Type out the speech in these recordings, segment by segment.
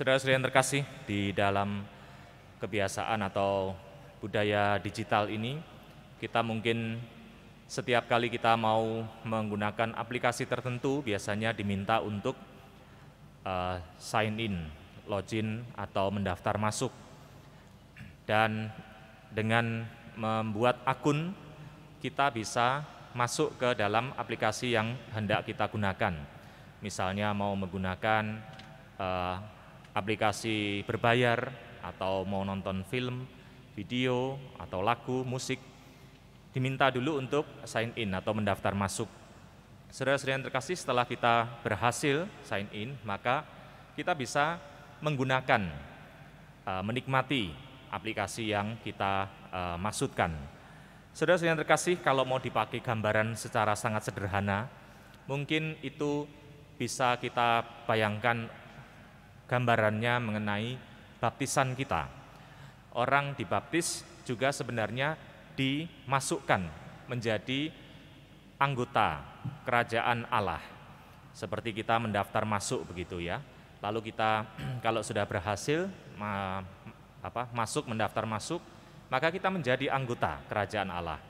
Saudara-saudara yang terkasih, di dalam kebiasaan atau budaya digital ini, kita mungkin setiap kali kita mau menggunakan aplikasi tertentu, biasanya diminta untuk sign in, login, atau mendaftar masuk. Dan dengan membuat akun, kita bisa masuk ke dalam aplikasi yang hendak kita gunakan. Misalnya mau menggunakan aplikasi berbayar, atau mau nonton film, video, atau lagu, musik, diminta dulu untuk sign in atau mendaftar masuk. Saudara-saudara yang terkasih, setelah kita berhasil sign in, maka kita bisa menggunakan, menikmati aplikasi yang kita maksudkan. Saudara-saudara yang terkasih, kalau mau dipakai gambaran secara sangat sederhana, mungkin itu bisa kita bayangkan gambarannya mengenai baptisan kita. Orang dibaptis juga sebenarnya dimasukkan menjadi anggota kerajaan Allah. Seperti kita mendaftar masuk begitu ya. Lalu kita kalau sudah berhasil masuk, mendaftar masuk, maka kita menjadi anggota kerajaan Allah.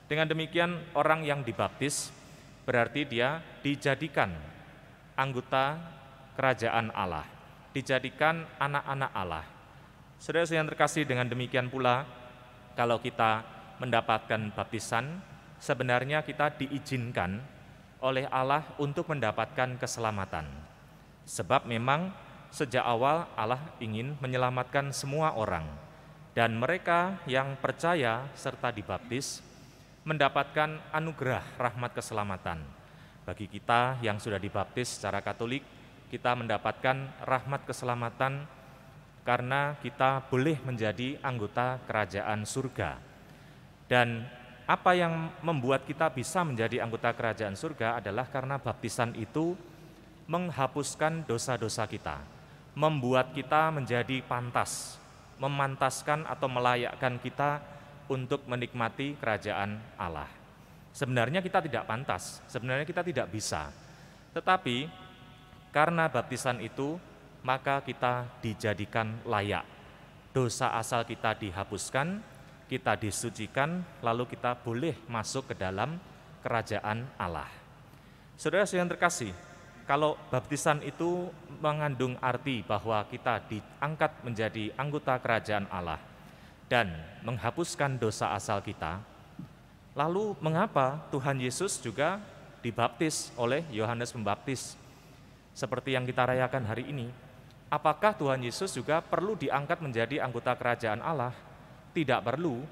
Dengan demikian orang yang dibaptis berarti dia dijadikan anggota kerajaan Allah, dijadikan anak-anak Allah. Saudara-saudara yang terkasih, dengan demikian pula kalau kita mendapatkan baptisan, sebenarnya kita diizinkan oleh Allah untuk mendapatkan keselamatan. Sebab memang sejak awal Allah ingin menyelamatkan semua orang, dan mereka yang percaya serta dibaptis mendapatkan anugerah rahmat keselamatan. Bagi kita yang sudah dibaptis secara Katolik, kita mendapatkan rahmat keselamatan karena kita boleh menjadi anggota kerajaan surga. Dan apa yang membuat kita bisa menjadi anggota kerajaan surga adalah karena baptisan itu menghapuskan dosa-dosa kita, membuat kita menjadi pantas, memantaskan atau melayakkan kita untuk menikmati kerajaan Allah. Sebenarnya kita tidak pantas, sebenarnya kita tidak bisa. Tetapi karena baptisan itu, maka kita dijadikan layak. Dosa asal kita dihapuskan, kita disucikan, lalu kita boleh masuk ke dalam kerajaan Allah. Saudara-saudara yang terkasih, kalau baptisan itu mengandung arti bahwa kita diangkat menjadi anggota kerajaan Allah dan menghapuskan dosa asal kita, lalu mengapa Tuhan Yesus juga dibaptis oleh Yohanes Pembaptis seperti yang kita rayakan hari ini? Apakah Tuhan Yesus juga perlu diangkat menjadi anggota kerajaan Allah? Tidak perlu,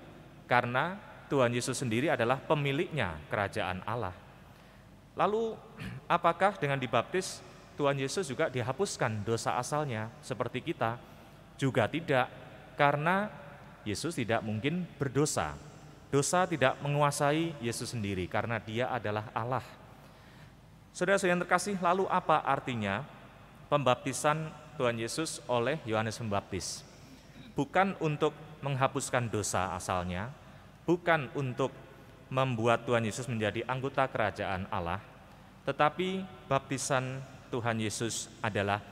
karena Tuhan Yesus sendiri adalah pemiliknya kerajaan Allah. Lalu apakah dengan dibaptis Tuhan Yesus juga dihapuskan dosa asalnya seperti kita? Juga tidak, karena Yesus tidak mungkin berdosa. Dosa tidak menguasai Yesus sendiri karena Dia adalah Allah. Saudara-saudara yang terkasih, lalu apa artinya pembaptisan Tuhan Yesus oleh Yohanes Pembaptis? Bukan untuk menghapuskan dosa asalnya, bukan untuk membuat Tuhan Yesus menjadi anggota kerajaan Allah, tetapi baptisan Tuhan Yesus adalah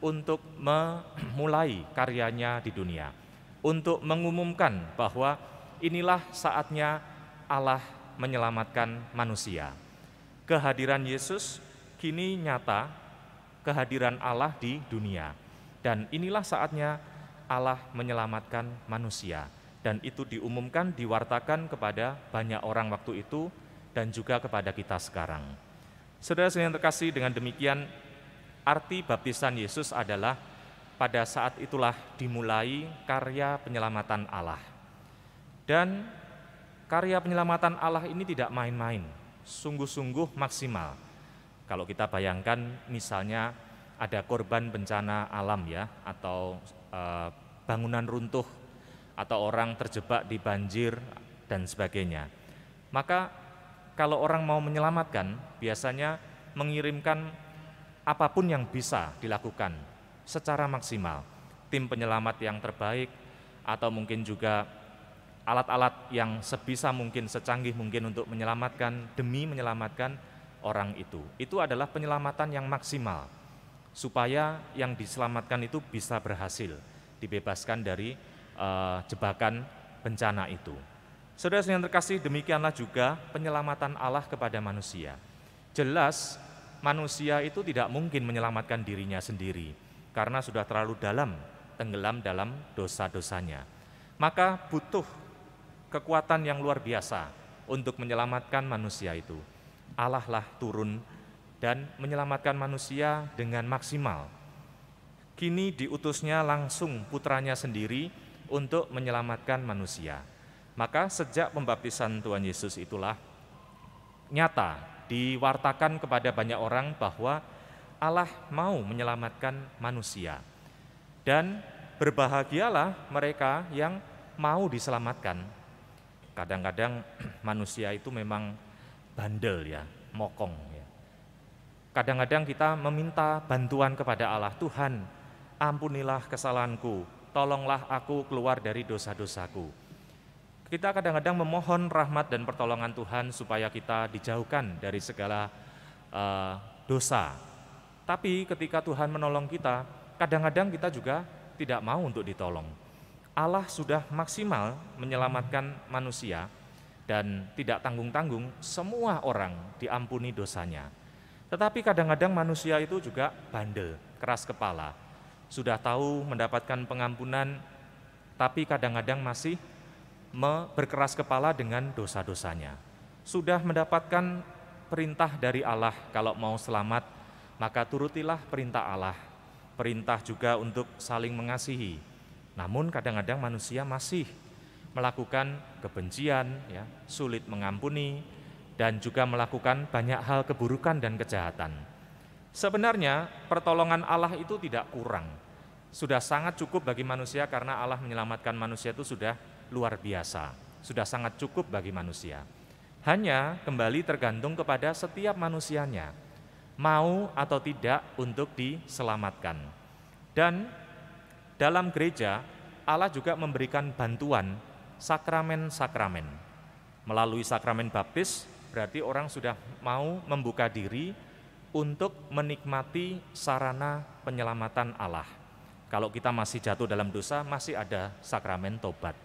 untuk memulai karyanya di dunia, untuk mengumumkan bahwa inilah saatnya Allah menyelamatkan manusia. Kehadiran Yesus kini nyata, kehadiran Allah di dunia, dan inilah saatnya Allah menyelamatkan manusia. Dan itu diumumkan, diwartakan kepada banyak orang waktu itu dan juga kepada kita sekarang. Saudara-saudara yang terkasih, dengan demikian arti baptisan Yesus adalah pada saat itulah dimulai karya penyelamatan Allah. Dan karya penyelamatan Allah ini tidak main-main, sungguh-sungguh maksimal. Kalau kita bayangkan misalnya ada korban bencana alam ya, atau bangunan runtuh, atau orang terjebak di banjir dan sebagainya. Maka kalau orang mau menyelamatkan, biasanya mengirimkan apapun yang bisa dilakukan secara maksimal. Tim penyelamat yang terbaik, atau mungkin juga alat-alat yang sebisa mungkin, secanggih mungkin untuk menyelamatkan, demi menyelamatkan orang itu. Itu adalah penyelamatan yang maksimal. supaya yang diselamatkan itu bisa berhasil dibebaskan dari jebakan bencana itu. Saudara-saudara yang terkasih, demikianlah juga penyelamatan Allah kepada manusia. Jelas manusia itu tidak mungkin menyelamatkan dirinya sendiri karena sudah terlalu dalam, tenggelam dalam dosa-dosanya. Maka butuh kekuatan yang luar biasa untuk menyelamatkan manusia itu. Allah lah turun dan menyelamatkan manusia dengan maksimal. Kini diutusnya langsung putranya sendiri untuk menyelamatkan manusia. Maka sejak pembaptisan Tuhan Yesus itulah nyata diwartakan kepada banyak orang bahwa Allah mau menyelamatkan manusia. Dan berbahagialah mereka yang mau diselamatkan. Kadang-kadang manusia itu memang bandel ya, mokong ya. Kadang-kadang kita meminta bantuan kepada Allah, Tuhan, ampunilah kesalahanku, tolonglah aku keluar dari dosa-dosaku. Kita kadang-kadang memohon rahmat dan pertolongan Tuhan supaya kita dijauhkan dari segala dosa. Tapi ketika Tuhan menolong kita, kadang-kadang kita juga tidak mau untuk ditolong. Allah sudah maksimal menyelamatkan manusia dan tidak tanggung-tanggung semua orang diampuni dosanya. Tetapi kadang-kadang manusia itu juga bandel, keras kepala. Sudah tahu mendapatkan pengampunan, tapi kadang-kadang masih berkeras kepala dengan dosa-dosanya. Sudah mendapatkan perintah dari Allah kalau mau selamat, maka turutilah perintah Allah. Perintah juga untuk saling mengasihi. Namun kadang-kadang manusia masih melakukan kebencian, ya, sulit mengampuni, dan juga melakukan banyak hal keburukan dan kejahatan. Sebenarnya pertolongan Allah itu tidak kurang. Sudah sangat cukup bagi manusia karena Allah menyelamatkan manusia itu sudah luar biasa, sudah sangat cukup bagi manusia. Hanya kembali tergantung kepada setiap manusianya, mau atau tidak untuk diselamatkan. Dan dalam gereja, Allah juga memberikan bantuan sakramen-sakramen. Melalui sakramen baptis, berarti orang sudah mau membuka diri untuk menikmati sarana penyelamatan Allah. Kalau kita masih jatuh dalam dosa, masih ada sakramen tobat.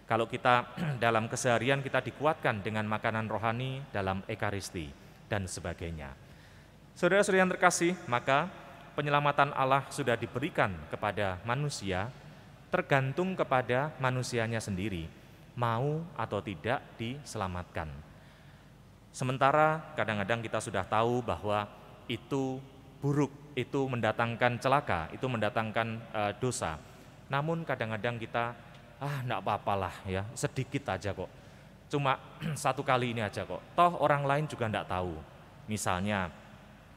Kalau kita dalam keseharian kita dikuatkan dengan makanan rohani dalam ekaristi dan sebagainya. Saudara-saudara yang terkasih, maka penyelamatan Allah sudah diberikan kepada manusia tergantung kepada manusianya sendiri, mau atau tidak diselamatkan. Sementara kadang-kadang kita sudah tahu bahwa itu buruk, itu mendatangkan celaka, itu mendatangkan dosa. Namun kadang-kadang kita enggak apa-apalah ya, sedikit aja kok. Cuma satu kali ini aja kok. Toh orang lain juga enggak tahu. Misalnya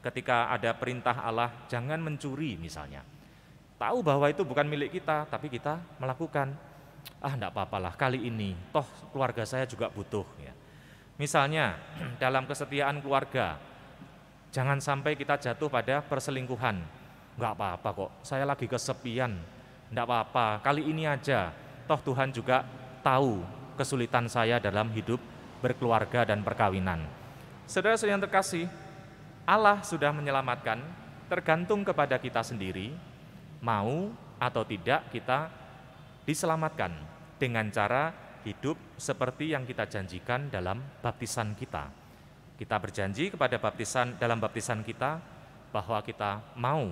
ketika ada perintah Allah jangan mencuri misalnya. Tahu bahwa itu bukan milik kita, tapi kita melakukan. Enggak apa-apalah kali ini. Toh keluarga saya juga butuh ya. Misalnya dalam kesetiaan keluarga, jangan sampai kita jatuh pada perselingkuhan. Enggak apa-apa kok. Saya lagi kesepian. Enggak apa-apa. Kali ini aja. Toh Tuhan juga tahu kesulitan saya dalam hidup berkeluarga dan perkawinan. Saudara-saudara yang terkasih, Allah sudah menyelamatkan, tergantung kepada kita sendiri, mau atau tidak kita diselamatkan dengan cara hidup seperti yang kita janjikan dalam baptisan kita. Kita berjanji kepada dalam baptisan kita bahwa kita mau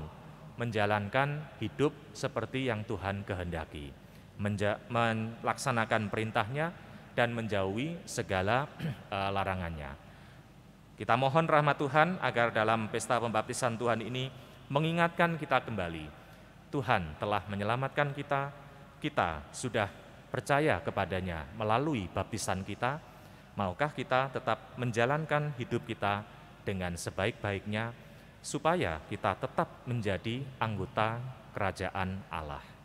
menjalankan hidup seperti yang Tuhan kehendaki. Melaksanakan perintahnya dan menjauhi segala larangannya. Kita mohon rahmat Tuhan agar dalam pesta pembaptisan Tuhan ini mengingatkan kita kembali, Tuhan telah menyelamatkan kita, kita sudah percaya kepadanya melalui baptisan kita, maukah kita tetap menjalankan hidup kita dengan sebaik-baiknya, supaya kita tetap menjadi anggota kerajaan Allah.